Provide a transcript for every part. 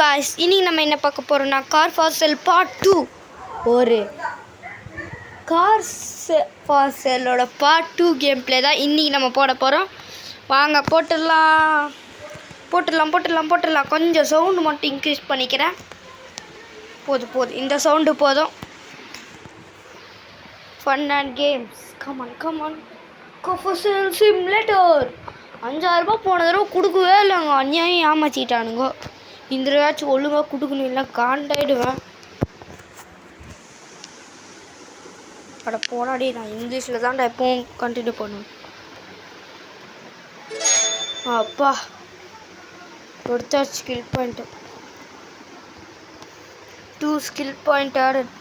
Guys, இன்னைக்கு நம்ம என்ன பார்க்க போகிறோம்னா கார் ஃபார் சேல் பார்ட் 2. ஒரு கார் ஃபார் சேலோட பார்ட் 2 கேம் பிளே தான் இன்றைக்கி நம்ம போட போகிறோம். வாங்க போட்டுடலாம். கொஞ்சம் சவுண்டு மட்டும் இன்க்ரீஸ் பண்ணிக்கிறேன். போதும் இந்த சவுண்டு போதும். Fun and games. Come on car for sale simulator. 5000 ரூபா போன தடவை கொடுக்கவே இல்லைங்க. அநியாயம் ஏமாற்றிட்டானுங்க. இந்த தடவையாச்சும் ஒழுங்காக கொடுக்கணும், இல்லை காண்டாயிடுவேன். அட போனாடி, நான் இங்கிலீஷில் தான்டா எப்பவும் கண்டினியூ பண்ணுவேன். அப்பா கொடுத்தாச்சு skill point. 2 skill point added.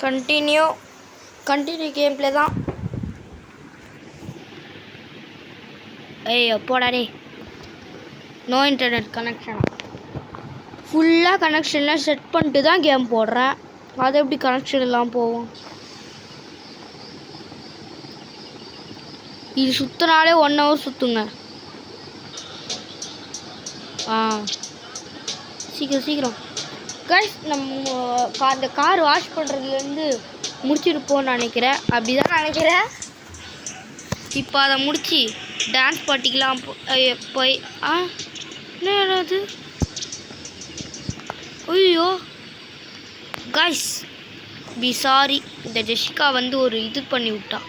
Continue game play தான். போடாடே. No internet connection. ஃபுல்லாக கனெக்ஷன்லாம் செட் பண்ணிட்டு தான் கேம் போடுறேன். அது எப்படி கனெக்ஷன் எல்லாம் போகும்? இது சுற்றினாலே 1 hour சுற்றுங்க. சீக்கிரம் கைஸ், நம்ம அந்த கார் வாஷ் பண்ணுறதுலேருந்து முடிச்சிருப்போன்னு நினைக்கிறேன். அப்படி தான் நினைக்கிறேன். இப்போ அதை முடித்து டான்ஸ் பாட்டிக்கலாம் போய் என்னது? ஐயோ கைஸ், பி சாரி. இந்த ஜெஷிகா வந்து ஒரு இது பண்ணி விட்டா.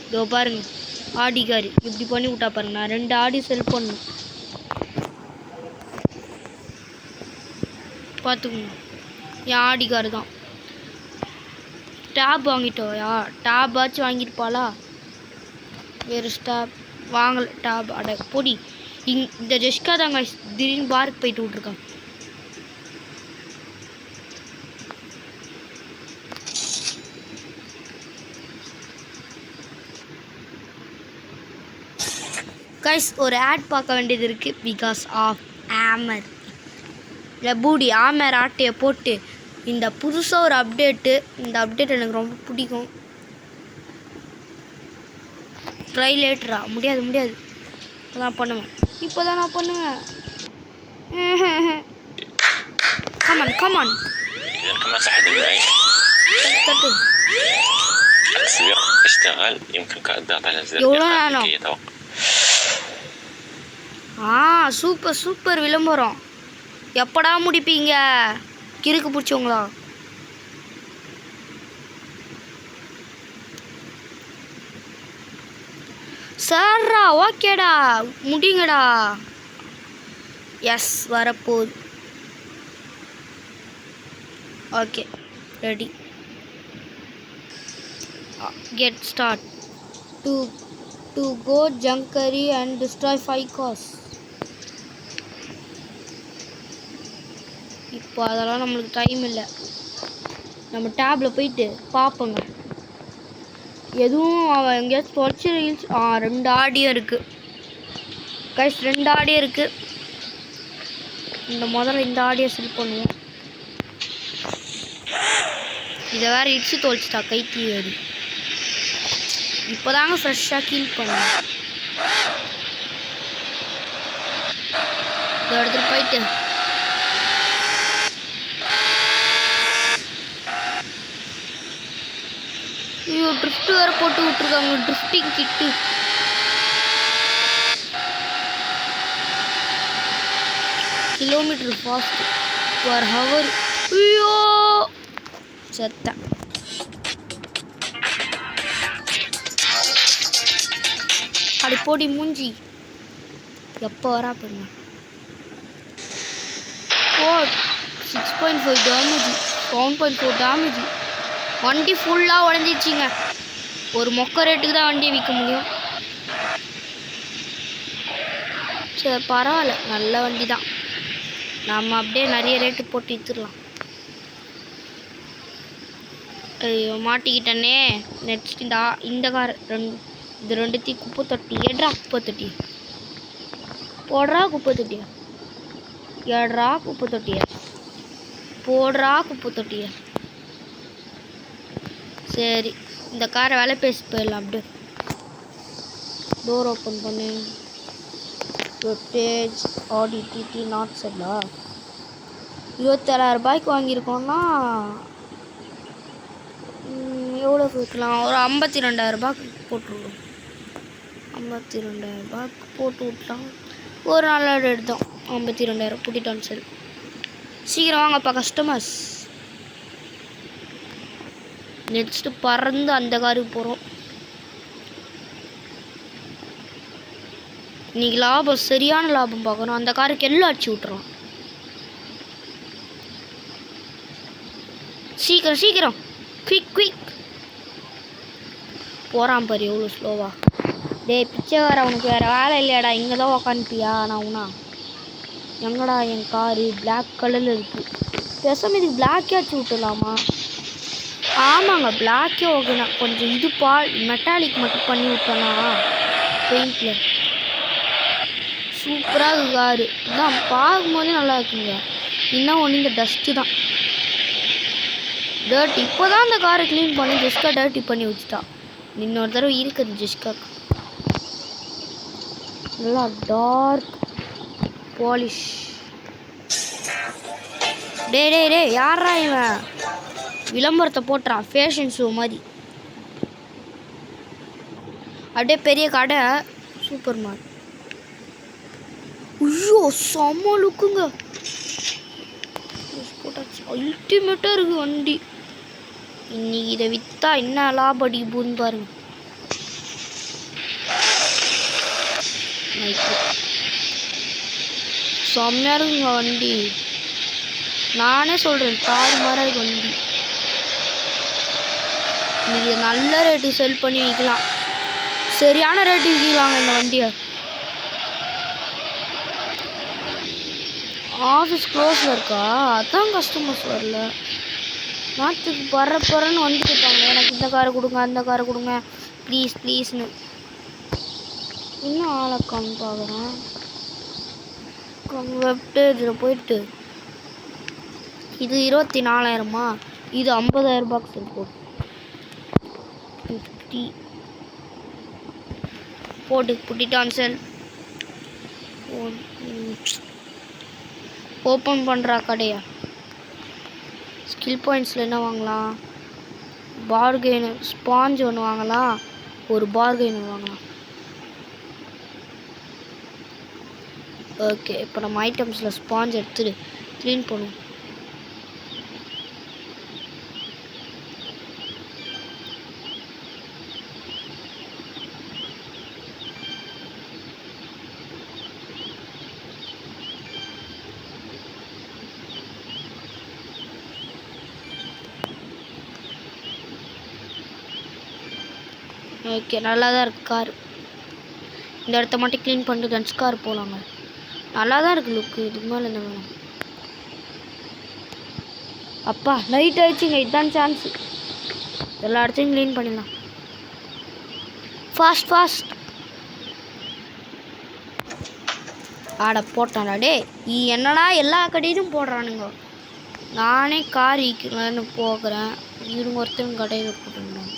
இதோ பாருங்க, ஆடிக்காரு இப்படி பண்ணி விட்டா பாருங்க. நான் 2 ஆடி செல் பண்ணணும். பார்த்துக்கோங்க, என் ஆடிக்காரு தான். டேப் வாங்கிட்டோயா? டேபாச்சும் வாங்கியிருப்பாளா? வேறு ஸ்டாப் வாங்கலை. டேப் அட பொடி. இந்த ஜெஷ்கா தாங்க திடீர்னு பார்க்கு போயிட்டு விட்ருக்கான். கைஸ், ஒரு ஆட் பார்க்க வேண்டியது இருக்குது. பிகாஸ் ஆஃப் ஆமர் லபூடி ஆமர் ஆட்டையை போட்டு இந்த புதுசாக ஒரு அப்டேட்டு. இந்த அப்டேட் எனக்கு ரொம்ப பிடிக்கும். ட்ரை லேட்டரா? முடியாது. இப்போதான் நான் பண்ணுவேன். கமான். إذا كما تحدث معي أسبق اشتغل يمكنك الضغط على زر لكي يتوقف. சூப்பர் விளம்பரம். எப்படா முடிப்பீங்க கிறுக்கு பிடிச்சவங்களா? சார்ரா, ஓகேடா, முடிங்கடா. எஸ், வரப்போகுது. Okay, ready. Get start. To go junkyard and destroy 5 cars. இப்போ அதெல்லாம் நம்மளுக்கு டைம் இல்லை. நம்ம டேப்பில் போயிட்டு பார்ப்போங்க. எதுவும் அவன் எங்கேயாச்சும் தொலைச்சி ரீல்ஸ். 2 ஆடியோ இருக்குது கைஸ், 2 ஆடியோ இருக்குது. முதல்ல இந்த ஆடியோ செல் பண்ணுவோம். இதை வேறு இடிச்சு தொலைச்சிட்டா கைத்தி வேறு. இப்போ தாங்க ஃப்ரெஷ்ஷாக கீல் பண்ணுவேன். இந்த இடத்துல போயிட்டு ட்ரிஃப்ட் வேறு போட்டு விட்ருக்காங்க. ட்ரிஃப்டிங் கிட்டு. Kilometre fast per hour. ஐயோ செத்தேன். அப்படி போடி மூஞ்சி. எப்போ வரா பாருங்க. 6.5 டேமேஜ், 7.4 டேமேஜ். வண்டி ஃபுல்லாக உடஞ்சிச்சிங்க. ஒரு மொக்க ரேட்டுக்கு தான் வண்டியை விற்க முடியும். சரி பரவாயில்ல, நல்ல வண்டி தான். நம்ம அப்படியே நிறைய ரேட்டு போட்டு விற்றுடலாம். ஐயோ மாட்டிக்கிட்டனே. நெக்ஸ்ட் இந்த கார் இது 2த்தையும் குப்பை தொட்டி. ஏட்ரா குப்பை தொட்டி. போடுறா குப்பை தொட்டியா? ஏட்ரா குப்பை தொட்டியா? போடுறா குப்பை தொட்டியா? சரி, இந்த காரை வேலை பேசி போயிடலாம். அப்படியே டோர் ஓப்பன் பண்ணு. வெப்டேஜ் ஆடி டிடி நாட் செல்லா 27,000 ரூபாய்க்கு வாங்கியிருக்கோம்னா எவ்வளோ கொடுக்கலாம்? ஒரு 52,000 ரூபாய்க்கு போட்டுருவோம். 52,000 ரூபாய்க்கு போட்டு விட்டோம். ஒரு நாள் எடுத்தோம். 52,000 கூட்டிட்டோம். சரி சீக்கிரம் வாங்கப்பா கஸ்டமர்ஸ். நெக்ஸ்ட்டு பறந்து அந்த காருக்கு போகிறோம். இன்னைக்கு லாபம் சரியான லாபம் பார்க்கணும். அந்த காருக்கு எல்லாம் அடிச்சு விட்டுறோம். சீக்கிரம் சீக்கிரம் குயிக் குயிக். போகிறான் பாரு எவ்வளோ ஸ்லோவா. டேய் பிச்சைக்கார, உனக்கு வேறு வேலை இல்லையாடா? இங்கே தான் உக்காந்துப்பியா? நான் உனா எங்கடா என் காரு? பிளாக் கலரில் இருக்குது. பேசாமல் இதுக்கு பிளாக்கே அடிச்சு விட்டுலாமா? ஆமாங்க பிளாக்கே ஓகேண்ணா. கொஞ்சம் இது மெட்டாலிக் மட்டும் பண்ணி விட்டோன்னா பெயிண்டில் சூப்பராக இருக்குது காரு. இதான் பார்க்கும்போதே நல்லா இருக்குங்க. இன்னும் ஒன்று இந்த டஸ்ட்டு தான் டர்ட்டி. இப்போ தான் அந்த காரை க்ளீன் பண்ணி ஜெஸ்கா டர்ட்டி பண்ணி வச்சுட்டா. இன்னொரு தடவை இருக்குது ஜெஸ்காக்கு. நல்லா டார்க் பாலிஷ். டே டே டே யாரா இவன்? விளம்பரத்தை போட்டுறான் ஃபேஷன் ஷோ மாதிரி. அப்படியே பெரிய கடை சூப்பர் மார்க்கெட். ஐயோ செம்ம லுக்குங்க. அல்டிமேட்டாக இருக்குது வண்டி. இன்னைக்கு இதை விற்றா என்ன லாபம் அடிக்குதுன்னு பாருங்க. செம்மையாக இருக்குங்க வண்டி. நானே சொல்கிறேன் தாறுமாறாக இருக்கு வண்டி. இன்னைக்கு நல்ல ரேட்டு செல் பண்ணி விற்கலாம். சரியான ரேட்டு விற்கலாங்க இந்த வண்டியை. ஆஃபீஸ் க்ளோஸில் இருக்கா? அதான் கஸ்டமர்ஸ் வரல. நாட்டுக்கு பறன்னு வந்துட்டு இருப்பாங்க. எனக்கு இந்த காரை கொடுங்க அந்த காரை கொடுங்க ப்ளீஸ் ப்ளீஸ்னு. இன்னும் ஆளக்கான்னு பார்க்குறேன். வெப்டேஜில் போயிட்டு இது 24,000மா? இது 50,000 ரூபாய்க்கு செல் போட்டு 50 போட்டு புட்டிட்டான் செல். ஓப்பன் பண்ணுறா கடையா? ஸ்கில் பாயிண்ட்ஸில் என்ன வாங்கலாம்? பார்கெய்னர் ஸ்பாஞ்ச் ஒன்று வாங்கலாம். ஒரு பார்கெய்னர் வாங்கலாம். ஓகே இப்போ நம்ம ஐட்டம்ஸில் ஸ்பாஞ்ச் எடுத்துட்டு க்ளீன் பண்ணுவோம். ஓகே நல்லா தான் இருக்குது கார். இந்த இடத்த மட்டும் க்ளீன் பண்ணிட்டு கன்ஸ் கார் போகலாங்க. நல்லா தான் இருக்குது லுக்கு. இதுக்கு மேலே என்ன வேணும்? அப்பா லைட் ஆயிடுச்சுங்க. இதுதான் சான்ஸு. எல்லா இடத்தையும் க்ளீன் பண்ணிடலாம். Fast fast. ஆட போட்டான்டா டே. என்னடா எல்லா கடையிலும் போடுறானுங்க. நானே கார் விற்கலான்னு போகிறேன். இவங்க ஒருத்தரும் கடையில் போட்டுருந்தாங்க.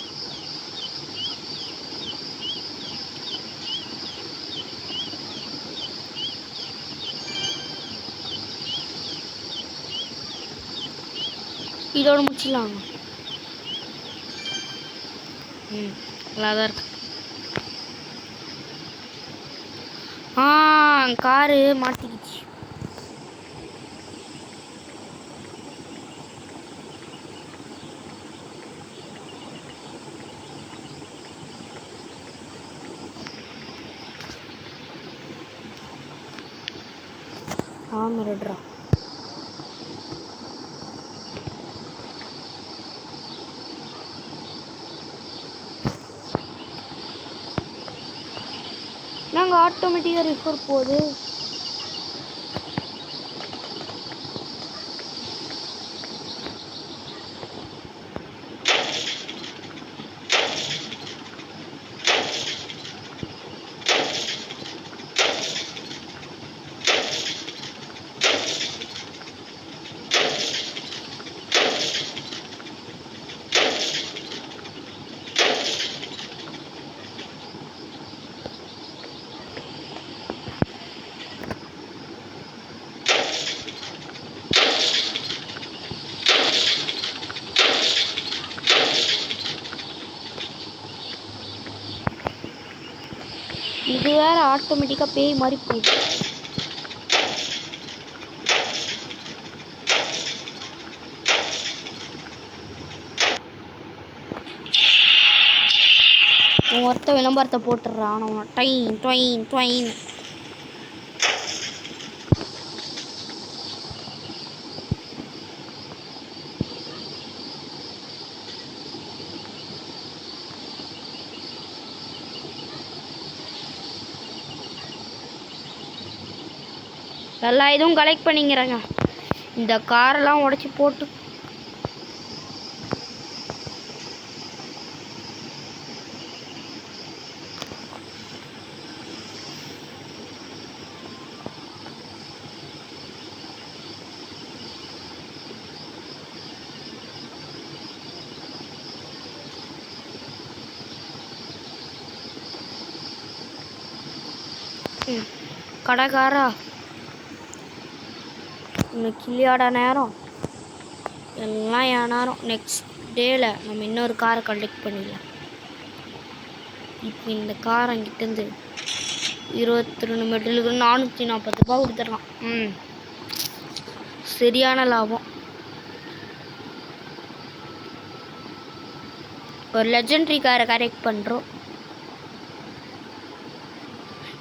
இதோட முடிச்சிடலாங்க. நல்லா தான் இருக்கு. காரு மாட்டிக்கிச்சு. மிரட்ரா. நாங்கள் ஆட்டோமேட்டிக்காக ரிஃபர் போகுது. ஆட்டோமேட்டிக்காக பேய் மாதிரி போகுது. ஒருத்த விளம்பரத்தை போட்டுடுறான் அவனை டைன் டொயின் டொயின். எல்லா இதுவும் கலெக்ட் பண்ணிங்கிறாங்க. இந்த காரெல்லாம் உடச்சி போட்டு கடைக்காரா இன்னும் கிளியாட நேரம் எல்லாம் என் நேரம். நெக்ஸ்ட் டேல நம்ம இன்னொரு காரை கலெக்ட் பண்ணிடலாம். இப்போ இந்த கார் அங்கிட்டேருந்து 22 மெடலுக்கு 440 ரூபா கொடுத்துடலாம். சரியான லாபம். ஒரு லெஜெண்டரி காரை கரெக்ட் பண்ணுறோம்.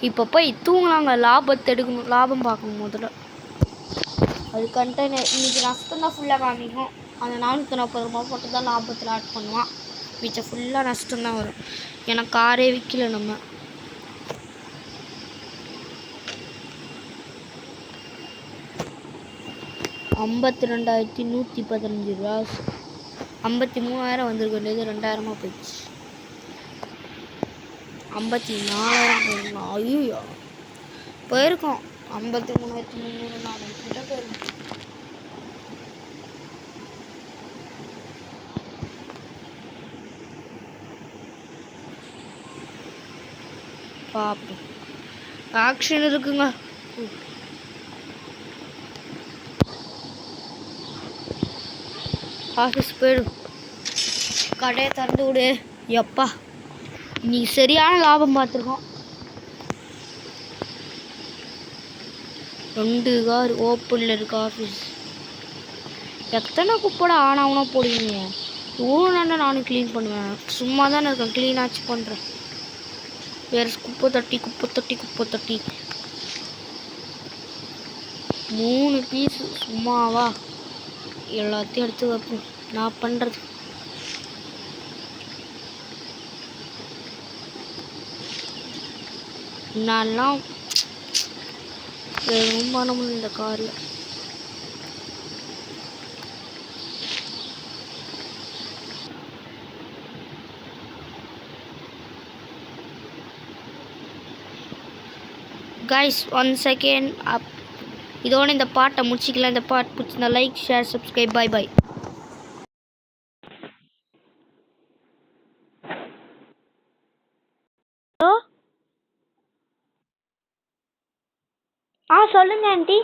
இப்போ போய் தூங்கலாங்க. லாபத்தை எடுக்கணும், லாபம் பார்க்கணும் முதல்ல. அது கண்டெய்னர் இன்றைக்கி நஷ்டம் தான் ஃபுல்லாக காமிக்கும். அந்த 440 ரூபா போட்டு தான் லாபத்தில் ஆட் பண்ணுவான். மிச்சம் ஃபுல்லாக நஷ்டம்தான் வரும். ஏன்னா காரே விற்கல நம்ம. $52,115 ரூபா. 53,000 வந்திருக்க வேண்டியது 2,000 போயிடுச்சு. 54,000 ஐயோ போயிருக்கோம். 53,300 கிட்ட போயிருக்கோம். பார்ப்போம். ஆக்ஷன் இருக்குங்க. ஆஃபீஸ் போயிடும். கடையை திறந்து விடு. எப்பா இன்னைக்கு சரியான லாபம் பார்த்துருக்கோம். 2 கார் ஓப்பனில் இருக்கு ஆஃபீஸ். எத்தனை குப்பைட ஆனாவுனா போடுவீங்க? இவ்வளோ நானும் க்ளீன் பண்ணுவேன். சும்மா தானே இருக்கேன், க்ளீனாச்சு பண்ணுறேன். வேறு குப்பை தொட்டி 3 பீஸு சும்மாவா? எல்லாத்தையும் எடுத்து வைப்போம். நான் பண்ணுறது நான்லாம் எதுவும் பண்ண முடியும் இந்த காரில். Guys 1 second up. இதோட இந்த பாட்டை முடிச்சிக்கலாம். இந்த பாட்டு பிடிச்சிருந்தா like, share, subscribe. Bye bye. சொல்லுங்க ஆண்டி.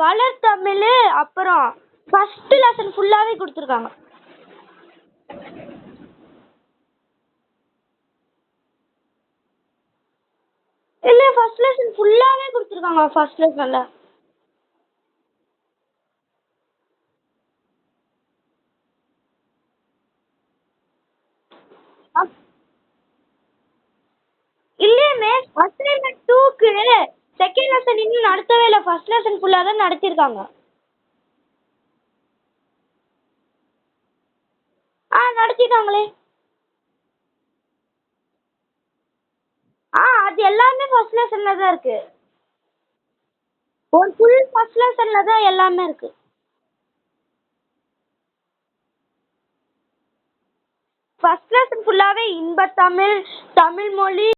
வளர் தமிழ் அப்புறம் ஃபர்ஸ்ட் லெசன் ஃபுல்லாவே கொடுத்துருக்காங்க. இல்ல ஃபர்ஸ்ட் லெசன் ஃபுல்லாவே கொடுத்துருக்காங்க. ஃபர்ஸ்ட் லெசன்ல இல்லையே. அசைன்மெண்ட் 2க்கு செகண்ட் லெசன் இன்னும் நடத்தவே இல்லை. ஃபர்ஸ்ட் லெசன் ஃபுல்லாக தான் நடத்திருக்காங்க. நடத்திட்டாங்களே. அது எல்லாமே ஃபர்ஸ்ட் லெசன்ல தான் இருக்கு. ஒரு ஃபுல் ஃபர்ஸ்ட் லெசன்ல தான் எல்லாமே இருக்கு. ஃபர்ஸ்ட் லெசன் ஃபுல்லாவே இன்ப தமிழ், தமிழ் மொழி,